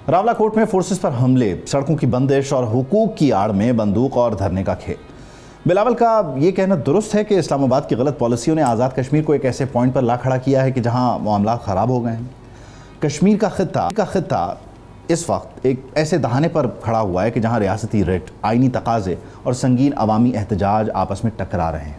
रावलाकोट में फोर्सेस पर हमले, सड़कों की बंदिश और हुकूक की आड़ में बंदूक और धरने का खेल। बिलावल का ये कहना दुरुस्त है कि इस्लामाबाद की गलत पॉलिसियों ने आज़ाद कश्मीर को एक ऐसे पॉइंट पर ला खड़ा किया है कि जहां मामला ख़राब हो गए हैं। कश्मीर का खित्ता इस वक्त एक ऐसे दहाने पर खड़ा हुआ है कि जहां रियासती रिट, आइनी तकाजे और संगीन अवामी एहतजाज आपस में टकरा रहे हैं।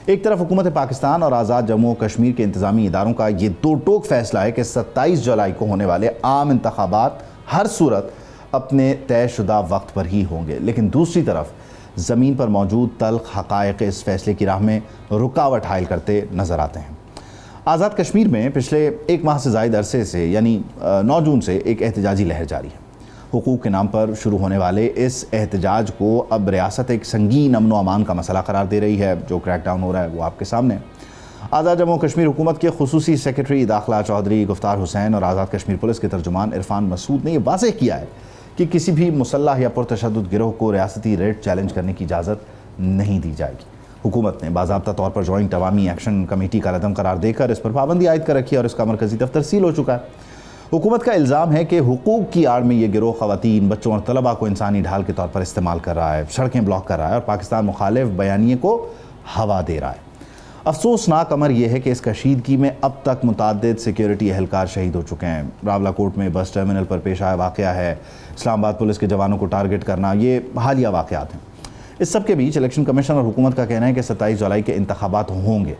एक तरफ हुकूमत पाकिस्तान और आज़ाद जम्मू कश्मीर के इंतज़ामी इदारों का ये दो टोक फैसला है कि 27 जुलाई को होने वाले आम इंतखाबात हर सूरत अपने तयशुदा वक्त पर ही होंगे, लेकिन दूसरी तरफ ज़मीन पर मौजूद तल्ख हक़ाइक़ इस फैसले की राह में रुकावट हायल करते नज़र आते हैं। आज़ाद कश्मीर में पिछले एक माह से ज़ायद अरसे से यानी 9 जून से एक एहतजाजी लहर जारी है। हुकूक के नाम पर शुरू होने वाले इस एहतजाज को अब रियासत एक संगीन अमन व अमान का मसला करार दे रही है। जो क्रैकडाउन हो रहा है वो आपके सामने। आज़ाद जम्मू कश्मीर हुकूमत के खुसूसी सेक्रेटरी दाखिला चौधरी गुफ्तार हुसैन और आज़ाद कश्मीर पुलिस के तर्जुमान इरफान मसूद ने यह वाज़ेह किया है कि किसी भी मुसल्लह या पुरतशद्दुद गिरोह को रियासती रेट चैलेंज करने की इजाज़त नहीं दी जाएगी। हुकूमत ने बाज़ाब्ता तौर पर जॉइंट अवामी एक्शन कमेटी का रदम करार देकर इस पर पाबंदी आयद कर रखी है और इसका मरकज़ी दफ्तर सील हो चुका है। हुकूमत का इल्ज़ाम है कि हुकूक की आड़ में ये गिरोह ख़वातीन, बच्चों और तलबा को इंसानी ढाल के तौर पर इस्तेमाल कर रहा है, सड़कें ब्लॉक कर रहा है और पाकिस्तान मुखालिफ बयानिए को हवा दे रहा है। अफसोसनाक अमर यह है कि इस कशीदगी में अब तक मुताद्दिद सिक्योरिटी एहलकार शहीद हो चुके हैं। रावलाकोट में बस टर्मिनल पर पेश आया वाक़या है, इस्लामाबाद पुलिस के जवानों को टारगेट करना, ये हालिया वाक़यात हैं। इस सब के बीच इलेक्शन कमीशन और हुकूमत का कहना है कि 27 जुलाई के इंतखाबात होंगे।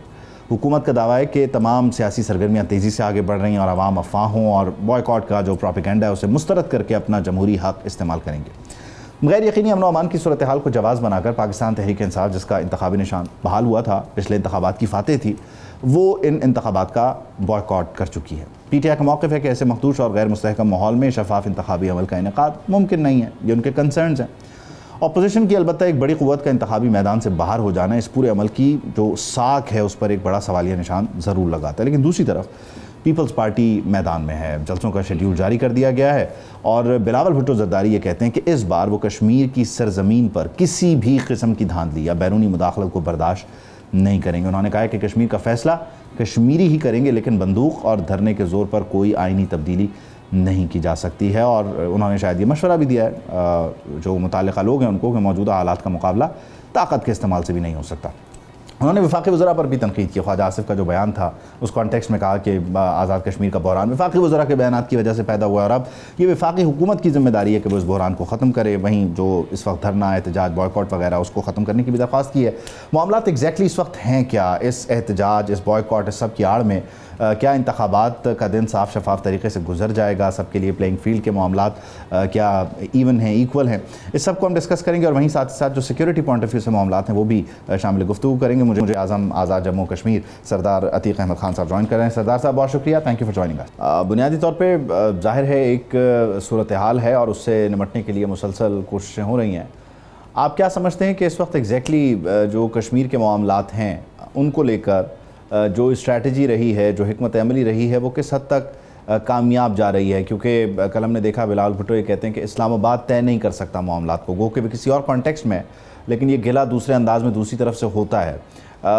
हुकूमत का दावा है कि तमाम सियासी सरगर्मियाँ तेज़ी से आगे बढ़ रही हैं और आवाम अफवाहों और बॉयकॉट का जो प्रोपेगेंडा है उसे मुस्तरद करके अपना जमहूरी हक़ इस्तेमाल करेंगे। गैर यकीनी अमन अमान की सूरत हाल को जवाज़ बनाकर पाकिस्तान तहरीक इंसाफ, जिसका इंतखाबी निशान बहाल हुआ था, पिछले इंतखाबात की फातेह थी, वो इन इंतखाबात का बॉयकॉट कर चुकी है। PTI का मौक़िफ़ है कि ऐसे मखदूश और गैर मुस्तहकम माहौल में शफाफ इंतखाबी अमल का इनेकाद मुमकिन नहीं है। ये उनके कंसर्न्स हैं। अपोजिशन की अलबत्ता एक बड़ी क़ुव्वत का इंतखाबी मैदान से बाहर हो जाना इस पूरे अमल की जो साख है उस पर एक बड़ा सवालिया निशान ज़रूर लगाता है। लेकिन दूसरी तरफ पीपल्स पार्टी मैदान में है, जलसों का शेड्यूल जारी कर दिया गया है और बिलावल भुट्टो जरदारी ये कहते हैं कि इस बार वो कश्मीर की सरजमीन पर किसी भी किस्म की धांधली या बैरूनी मुदाखलत को बर्दाश्त नहीं करेंगे। उन्होंने कहा है कि कश्मीर का फ़ैसला कश्मीरी ही करेंगे, लेकिन बंदूक और धरने के ज़ोर पर कोई आइनी तब्दीली नहीं की जा सकती है। और उन्होंने शायद ये मशवरा भी दिया है जो मुताल्लिक़ा लोग हैं उनको कि मौजूदा हालात का मुकाबला ताकत के इस्तेमाल से भी नहीं हो सकता। उन्होंने वफाकी वज़रा पर भी तनकीद की। ख्वाजा आसिफ का जो बयान था उस कॉन्टेक्स्ट में कहा कि आज़ाद कश्मीर का बहरान वफाकी वज़रा के बयानात की वजह से पैदा हुआ और अब ये वफाकी हुकूमत की ज़िम्मेदारी है कि वो इस बहरान को ख़त्म करे। वहीं जो इस वक्त धरना, एहतजाज, बॉयकॉट वगैरह उसको ख़त्म करने की भी दरख्वास्त की है। मामलात एग्जैक्टली इस वक्त हैं क्या? इस एहतजाज, इस बॉयकॉट, इस सब की आड़ में क्या इंतखाबात का दिन साफ शफाफ तरीके से गुजर जाएगा? सबके लिए प्लेइंग फील्ड के मामलात क्या इवन हैं, इक्वल हैं? इस सब को हम डिस्कस करेंगे और वहीं साथ ही साथ जो सिक्योरिटी पॉइंट ऑफ व्यू से मामलात हैं वो भी शामिल गुफ्तगू करेंगे। मुझे आज़म आज़ाद जम्मू कश्मीर सरदार अतीक अहमद खान साहब ज्वाइन कर रहे हैं। सरदार साहब बहुत शुक्रिया, thank you for joining us. बुनियादी तौर पर जाहिर है एक सूरत हाल है और उससे निपटने के लिए मुसलसल कोशिशें हो रही हैं। आप क्या समझते हैं कि इस वक्त एग्जैक्टली जो कश्मीर के मामलात हैं उनको लेकर जो स्ट्रैटेजी रही है, जो हिकमत अमली रही है, वो किस हद तक कामयाब जा रही है? क्योंकि कल हमने देखा बिलावल भुट्टो ये कहते हैं कि इस्लामाबाद तय नहीं कर सकता मामलात को, गो कि किसी और कॉन्टेक्स्ट में, लेकिन ये गिला दूसरे अंदाज में दूसरी तरफ से होता है।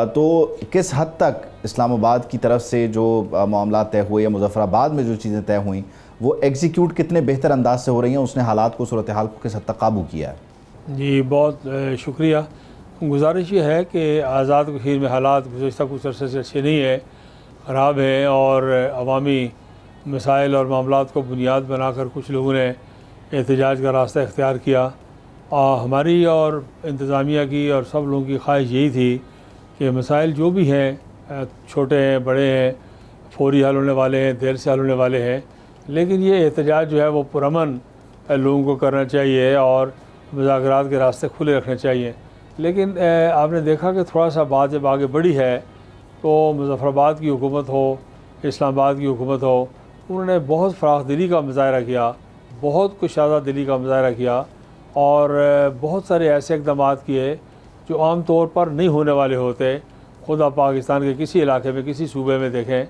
तो किस हद तक इस्लामाबाद की तरफ से जो मामलात तय हुए या मुजफ्फराबाद में जो चीज़ें तय हुई वो एग्जीक्यूट कितने बेहतर अंदाज से हो रही हैं? उसने हालात को, सूरत हाल को किस हद तक काबू किया है? जी बहुत शुक्रिया। गुजारिश ये है कि आज़ाद कश्मीर में हालात गुज़श्ता कुछ अरसे से अच्छे नहीं है, ख़राब हैं और अवामी मसाइल और मामलात को बुनियाद बनाकर कुछ लोगों ने एहतजाज का रास्ता इख्तियार किया। हमारी और इंतज़ामिया की और सब लोगों की ख्वाहिश यही थी कि मसाइल जो भी हैं, छोटे हैं, बड़े हैं, फौरी हल होने वाले हैं, देर से हल होने वाले हैं, लेकिन ये एहतजाज जो है वो पुरअमन लोगों को करना चाहिए और मुज़ाकरात के रास्ते खुले रखने चाहिए। लेकिन आपने देखा कि थोड़ा सा बात जब आगे बढ़ी है तो मुजफ्फराबाद की हुकूमत हो, इस्लामाबाद की हुकूमत हो, उन्होंने बहुत फ़राख दिली का मुज़ाहरा किया, बहुत कुशादा दिली का मुज़ाहरा किया और बहुत सारे ऐसे इक़दाम किए जो आम तौर पर नहीं होने वाले होते। खुद आप पाकिस्तान के किसी इलाके में, किसी सूबे में देखें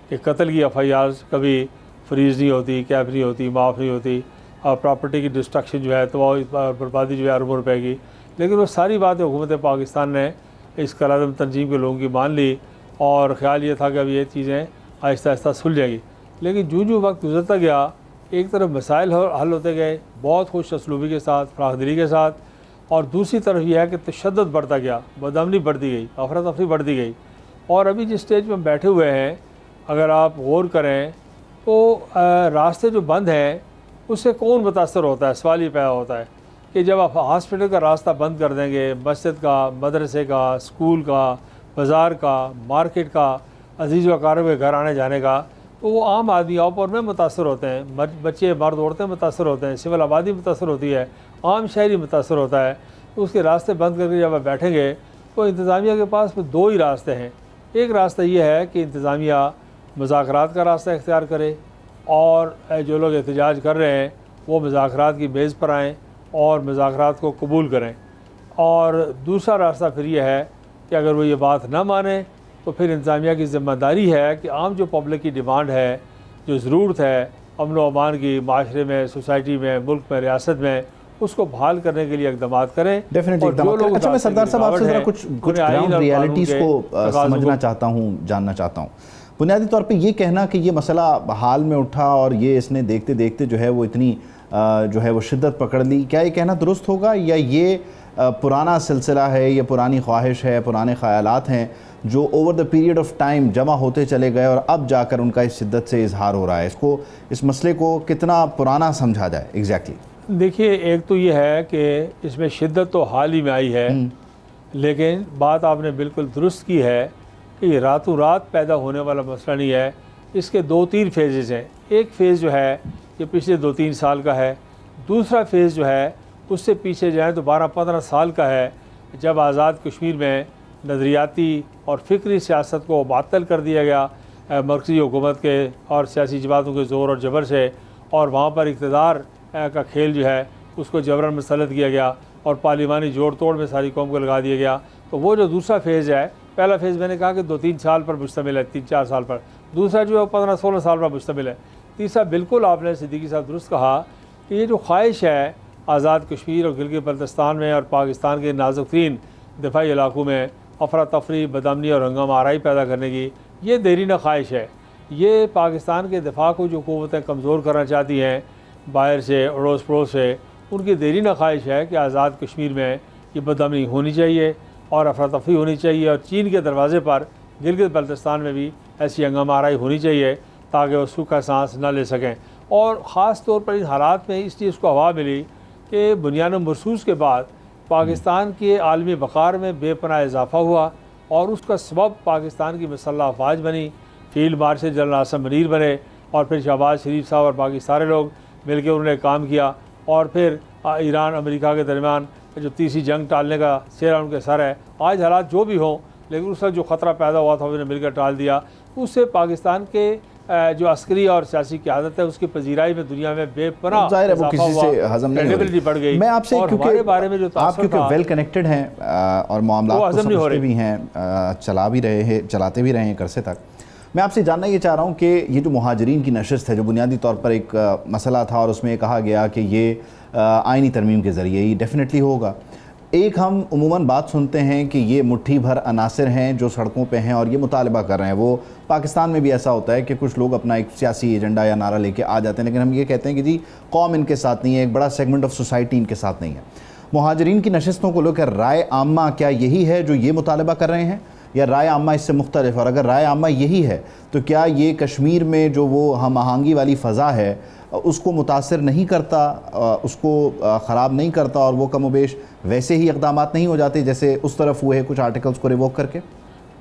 कि कत्ल की FIR कभी फ्रीज़ नहीं होती, कैप नहीं होती, माफ़ नहीं होती और प्रॉपर्टी की डिस्ट्रक्शन जो है तो बर्बादी जो है अरबों रुपए की। लेकिन वो सारी बातें हुकूमत पाकिस्तान ने इस कलादम तंजीम के लोगों की मान ली और ख़्याल ये था कि अब ये चीज़ें आहिस्ता आहिस्ता सुलझेंगी। लेकिन जो वक्त गुजरता गया एक तरफ मसाइल हल होते गए बहुत खुश असलूबी के साथ, फराखदिली के साथ, और दूसरी तरफ यह है कि तशद्दुद बढ़ता गया, बदअमनी बढ़ती गई, अफरा तफरी बढ़ती गई। और अभी जिस स्टेज पर हम बैठे हुए हैं, अगर आप गौर करें तो रास्ते जो बंद हैं उससे कौन मुतासर होता है? सवाल ये पैदा होता है कि जब आप हॉस्पिटल का रास्ता बंद कर देंगे, मस्जिद का, मदरसे का, स्कूल का, बाज़ार का, मार्केट का, अजीज़ व अक़ारिब के घर आने जाने का, तो वो आम आदमी आप और में मुतासर होते हैं, बच्चे, मर्द, औरतें मुतासर होते हैं, सिविल आबादी मुतासर होती है, आम शहरी मुतासर होता है। तो उसके रास्ते बंद करके जब आप बैठेंगे तो इंतज़ामिया के पास दो ही रास्ते हैं। एक रास्ता ये है कि इंतज़ामिया मुज़ाकरात का रास्ता इख्तियार करे और जो लोग एहतजाज कर रहे हैं वो मुज़ाकरात की मेज़ पर आएँ और मुज़ाकरात को कबूल करें। और दूसरा रास्ता फिर यह है कि अगर वो ये बात ना माने तो फिर इंतज़ामिया की ज़िम्मेदारी है कि आम जो पब्लिक की डिमांड है, जो ज़रूरत है अमन व अमान की, माशरे में, सोसाइटी में, मुल्क में, रियासत में, उसको बहाल करने के लिए इकदाम करें। डेफिनेटली इकदाम करें। अच्छा, मैं सरदार साहब आपसे ज़रा कुछ ग्राउंड रियलिटीज़ को समझना चाहता हूँ, जानना चाहता हूँ। बुनियादी तौर पे ये कहना कि ये मसला हाल में उठा और ये इसने देखते देखते जो है वो इतनी जो है वो शिद्दत पकड़ ली, क्या ये कहना दुरुस्त होगा, या ये पुराना सिलसिला है, ये पुरानी ख्वाहिश है, पुराने ख़यालात हैं जो over the period of time जमा होते चले गए और अब जाकर उनका इस शिद्दत से इजहार हो रहा है? इसको, इस मसले को कितना पुराना समझा जाए एग्जैक्टली? देखिए, एक तो ये है कि इसमें शिद्दत तो हाल ही में आई है, लेकिन बात आपने बिल्कुल दुरुस्त की है कि ये रातों रात पैदा होने वाला मसला नहीं है। इसके 2-3 फेजेज़ हैं। एक फ़ेज़ जो है ये पिछले 2-3 साल का है। दूसरा फ़ेज़ जो है उससे पीछे जाएँ तो 12-15 साल का है, जब आज़ाद कश्मीर में नज़रियाती और फ़िक्री सियासत को बातल कर दिया गया मरकज़ी हुकूमत के और सियासी जमातों के ज़ोर और ज़बर से, और वहाँ पर इक़्तिदार का खेल जो है उसको जबरन मुसल्लत किया गया और पार्लिमानी जोड़ तोड़ में सारी कौम को लगा दिया गया। तो वो जो दूसरा फ़ेज़ है, पहला फ़ेज़ मैंने कहा कि 2-3 साल पर मुश्तमिल है, 3-4 साल पर, दूसरा जो है 15-16 साल पर मुश्तमिल है, तीसरा बिल्कुल आपने सिद्दीकी साहब दुरुस्त कहा कि ये जो ख्वाहिश है आज़ाद कश्मीर और गिलगित बल्तिस्तान में और पाकिस्तान के नाजुक तरीन दिफाई इलाकों में अफरा तफरी, बदअमनी और हंगामा आराई पैदा करने की, ये देरीना ख्वाहिश है। ये पाकिस्तान के दिफा को जो क़ुव्वतें कमज़ोर करना चाहती हैं बाहर से, अड़ोस पड़ोस से, उनकी देरीना ख्वाहिश है कि आज़ाद कश्मीर में ये बदअमनी होनी चाहिए और अफरा तफरी होनी चाहिए, और चीन के दरवाज़े पर गिलगित बल्तिस्तान में भी ऐसी हंगामा आराई होनी चाहिए ताकि वो सूखा सांस न ले सकें। और ख़ास तौर पर इन हालात में इस चीज़ को हवा मिली कि बुनियाद मरसूस के बाद पाकिस्तान के आलमी वक़ार में बेपनाह इजाफ़ा हुआ और उसका सबब पाकिस्तान की मसल्लह अफवाज बनी, field marshal general Asim Munir बने, और फिर शहबाज शरीफ साहब और बाकी सारे लोग मिलकर उन्होंने काम किया, और फिर ईरान अमेरिका के दरमियान जो तीसरी जंग टालने का सेहरा उनके सर है। आज हालात जो भी हों, लेकिन उस वक्त जो ख़तरा पैदा हुआ था उन्होंने मिलकर टाल दिया। उससे पाकिस्तान के जो अस्करी और सियासी क़यादत है उसकी पजीराई में दुनिया में बेपनाह ज़ाहिर है वो किसी से हज़म नहीं हो रही। बढ़ गई। मैं आपसे, क्योंकि बारे में जो आप क्योंकि वेल कनेक्टेड हैं और मामला को समझते भी हैं, चला भी रहे हैं, चलाते भी रहे हैं करसे तक, मैं आपसे जानना ये चाह रहा हूँ कि ये जो मुहाजिरीन की नशस्त है, जो बुनियादी तौर पर एक मसला था और उसमें कहा गया कि ये आइनी तरमीम के ज़रिए ही डेफिनेटली होगा। एक हम उमूमन बात सुनते हैं कि ये मुट्ठी भर अनासिर हैं जो सड़कों पे हैं और ये मुतालबा कर रहे हैं। वो पाकिस्तान में भी ऐसा होता है कि कुछ लोग अपना एक सियासी एजेंडा या नारा लेके आ जाते हैं, लेकिन हम ये कहते हैं कि जी कौम इनके साथ नहीं है, एक बड़ा सेगमेंट ऑफ सोसाइटी इनके साथ नहीं है। मुहाजिरीन की नशस्तों को लेकर राय आम्मा क्या यही है जो ये मुतालबा कर रहे हैं, या राय आम्मा इससे मुख्तलिफ? और अगर राय आम्मा यही है तो क्या ये कश्मीर में जो वो हम आहंगी वाली फ़ज़ा है उसको मुतासर नहीं करता, उसको ख़राब नहीं करता, और वो कमोबेश वैसे ही इक़दामात नहीं हो जाते जैसे उस तरफ हुए कुछ आर्टिकल्स को रिवोक करके?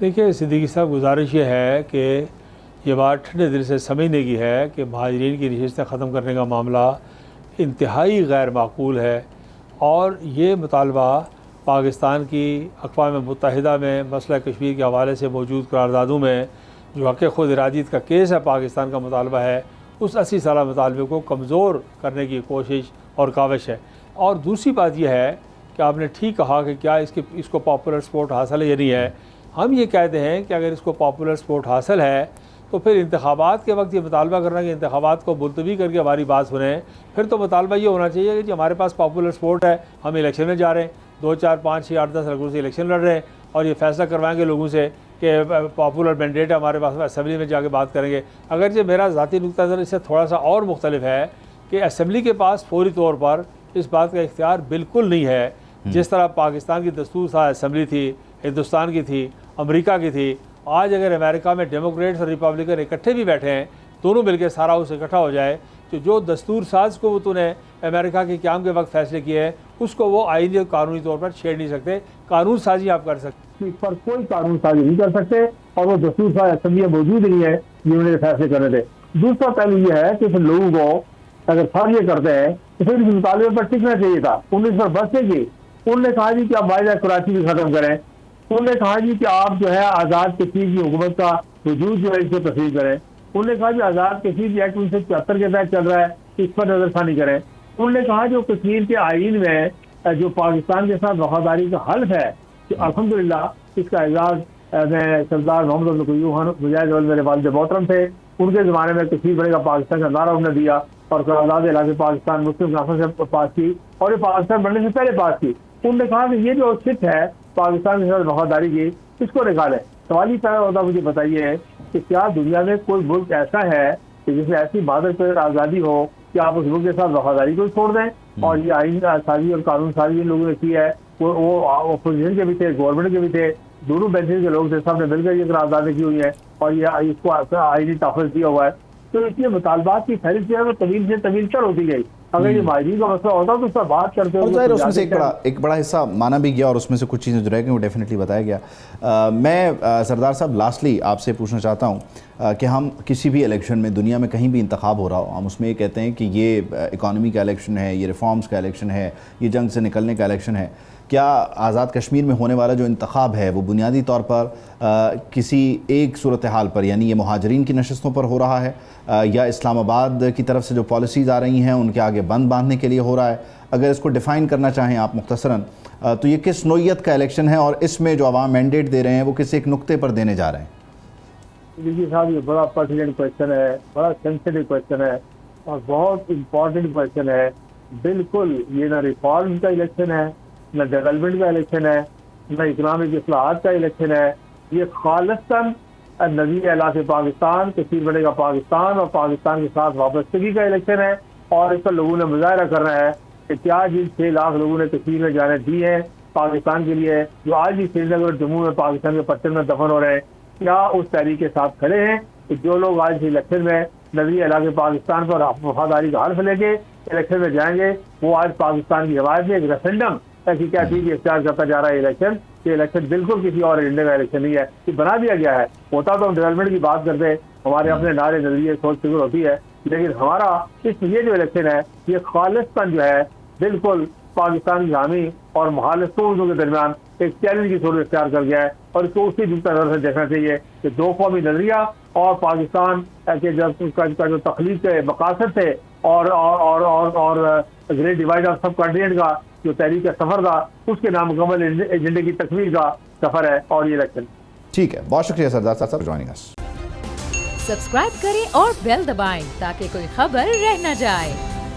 देखिए सिद्दीकी साहब, गुजारिश ये है कि ये बात ठंडे दिल से समझने की है कि महाजरीन की नशस्तें ख़त्म करने का मामला इंतहाई गैर माकूल है, और ये मुतालबा पाकिस्तान की अक़वाम मुत्तहिदा में मसला कश्मीर के हवाले से मौजूद करारदादों में जो हक़ खुद इरादियत का केस है पाकिस्तान का मुतालबा है, उस 80 साल मुतालबे को कमज़ोर करने की कोशिश और काविश है। और दूसरी बात यह है कि आपने ठीक कहा कि क्या इसको पॉपुलर सपोर्ट हासिल है या नहीं है। हम ये कहते हैं कि अगर इसको पॉपुलर सपोर्ट हासिल है तो फिर इंतखाबात के वक्त ये मुतालबा करना कि इंतखाबात को मुलतवी करके हमारी बात सुने, फिर तो मुतालबा ये होना चाहिए कि जी हमारे पास पॉपुलर सपोर्ट है, हम इलेक्शन में जा रहे हैं, 2, 4, 5, 6, 8, 10 लोगों से इलेक्शन लड़ रहे हैं और ये फ़ैसला करवाएंगे लोगों से कि पॉपुलर मैंडेट हमारे पास, असम्बली में जाके बात करेंगे। अगरचे मेरा ज़ाती नुक्ता नज़र इससे थोड़ा सा और मुख्तलिफ है कि असम्बली के पास फौरी तौर पर इस बात का इख्तियार बिल्कुल नहीं है। जिस तरह पाकिस्तान की दस्तूर था, असम्बली थी, हिंदुस्तान की थी, अमेरिका की थी, आज अगर अमेरिका में डेमोक्रेट्स और रिपब्लिकन इकट्ठे भी बैठे हैं, दोनों मिलकर सारा हाउस इकट्ठा हो जाए, तो जो दस्तूर साज को वो तूने अमेरिका के क़याम के वक्त फैसले किए हैं उसको वो आईनी और कानूनी तौर पर छेड़ नहीं सकते। कानून साजी आप कर सकते, इस पर कोई कानून साजी नहीं कर सकते और वो दस्तूर साज असम्बली मौजूद नहीं है जिन्होंने फैसले करने थे। दूसरा पहलू ये है कि फिर लोगों को अगर फर्ज ये करते हैं तो फिर इस मुतालबे पर टिकना चाहिए था। उन्होंने इस पर बस की, उन्होंने कहा जी कि आप वाहिदा कराची भी खत्म करें, उन्होंने कहा जी कि आप जो है आज़ाद कश्मीर की हुकूमत का वजूद जो है इसको तस्लीम करें, उन्होंने कहा कि आज़ाद कश्मीर एक्ट 1974 के तहत चल रहा है इस पर नजरसानी करें, उन्होंने कहा जो कश्मीर के आइन में जो पाकिस्तान के साथ वफादारी का हल्फ है कि अल्हम्दुलिल्लाह इसका एजाज मैं सरदार मोहम्मद खान मुजाहिद मेरे वालिद मोहतरम थे, उनके ज़माने में कश्मीर बनेगा पाकिस्तान का नारा उन्होंने दिया और करारदाद इलाके पाकिस्तान मुस्लिम काउंसिल से पास की और ये पाकिस्तान बनने से पहले पास की। उन्होंने कहा कि ये जो सिट है पाकिस्तान के साथ वफादारी की, इसको निकालें। सवाल ही पैदा होता, मुझे बताइए कि क्या दुनिया में कोई मुल्क ऐसा है कि जिसमें ऐसी बादल पर आज़ादी हो कि आप उस मुल्क के साथ वफादारी को छोड़ दें? और ये आइन साजी और कानून साजी इन लोगों ने की है, वो अपोजिशन के भी थे, गवर्नमेंट के भी थे, दोनों बेंचेज के लोग थे, सब ने मिलकर ये करारदादें की हुई है और ये इसको आईनी तहफ़्फ़ुज़ दिया हुआ है। तो इसलिए मुतालबात की फहरिस्त जो है वो तवील से तवील तर होती गई। अगर ये माहिरीन का मसला होता तो उस पर बात करते और ज़ाहिर उसमें से एक बड़ा हिस्सा माना भी गया और उसमें से कुछ चीज़ें जो रह गई वो डेफिनेटली बताया गया। मैं सरदार साहब लास्टली आपसे पूछना चाहता हूँ कि हम किसी भी इलेक्शन में दुनिया में कहीं भी इंतखाब हो रहा हो, हम उसमें ये कहते हैं कि ये इकॉनमी का इलेक्शन है, ये रिफॉर्म्स का इलेक्शन है, ये जंग से निकलने का इलेक्शन है। क्या आज़ाद कश्मीर में होने वाला जो इंतखाब है वो बुनियादी तौर पर किसी एक सूरत हाल पर, यानी ये मुहाजिरीन की नशस्तों पर हो रहा है या इस्लामाबाद की तरफ से जो पॉलिसीज़ आ रही हैं उनके आगे बंद बांधने के लिए हो रहा है? अगर इसको डिफ़ाइन करना चाहें आप मुख्तसरन तो ये किस नोयत का इलेक्शन है और इसमें जो अवाम मैंडेट दे रहे हैं वो किस एक नुक्ते पर देने जा रहे हैं? देखिए साहब, ये बड़ा पर्टिनेंट क्वेश्चन है, बड़ा सेंसिटिव क्वेश्चन है और बहुत इम्पोर्टेंट क्वेश्चन है। बिल्कुल ये ना रिफॉर्म का इलेक्शन है, न डेवलपमेंट का इलेक्शन है, न इकनॉमिक इस्लाहात का इलेक्शन है। ये खालिसन नज़ीर इलाके पाकिस्तान, कश्मीर बनेगा पाकिस्तान और पाकिस्तान के साथ वाबस्तगी का इलेक्शन है। और इस पर लोगों ने मुजाहरा करना है कि क्या जिन 6 लाख लोगों ने कश्मीर में जाने दी है पाकिस्तान के लिए, जो आज भी श्रीनगर और जम्मू में पाकिस्तान के पत्थर में दफन हो रहे हैं, क्या उस तहरीक के साथ खड़े हैं कि जो लोग आज इलेक्शन में नज़ीर इलाके पाकिस्तान पर वफादारी का हल्फ लेके इलेक्शन में जाएंगे, वो आज पाकिस्तान की हमायत में एक रेफरेंडम ऐसी क्या चीज इख्तियार करता जा रहा है इलेक्शन। ये इलेक्शन बिल्कुल किसी और एजेंडे का इलेक्शन नहीं है, ये बना दिया गया है। होता तो हम डेवलपमेंट की बात करते हैं, हमारे अपने नारे नजरिए सोच फिक्र होती है, लेकिन हमारा ये जो इलेक्शन है ये खालिस्तान जो है बिल्कुल पाकिस्तान की हामी और मुखालिफों के दरमियान एक चैलेंज की सूरत इख्तियार कर गया है और इसको उसी जुगता नजर से देखना चाहिए कि दो कौमी नजरिया और पाकिस्तान के जो तख्लीक के मकासद थे और ग्रेट डिवाइड ऑफ सब कॉन्टिनेंट का जो तहरीक सफर था, उसके नामुकम्मल एजेंडे की तकमील का सफर है और ये इलेक्शन। ठीक है, बहुत शुक्रिया सरदार साहब ज्वाइनिंग अस। सब्सक्राइब करें और बेल दबाएं ताकि कोई खबर रह न जाए।